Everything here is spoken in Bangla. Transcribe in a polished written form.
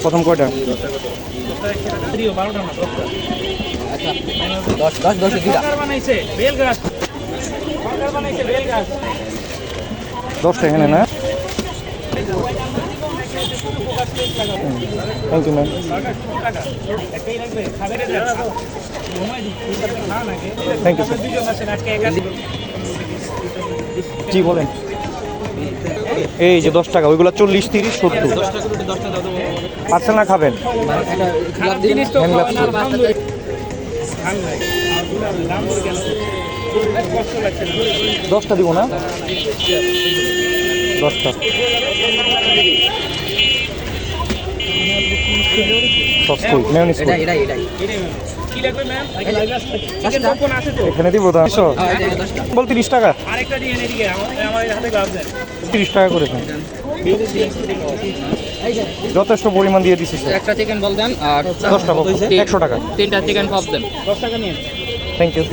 প্রথম কয়টা? 10টা এখানে না? Thank you ma'am. Thank you sir. জি বলেন। এই যে 10 টাকা, ওইগুলো 40, 30, 70। পার্সেল না খাবেন? 10টা দিব না? 10টা সস কই মেয়োনিজ কই? এখানে দিব তো বল 30 টাকা। 30 টাকা করে যথেষ্ট পরিমাণ দিয়ে দিচ্ছি। একটা চিকেন বল দেন আর 10টা 100 টাকা। 3টা চিকেন পপ দেন। 10 টাকা নিন। Thank you.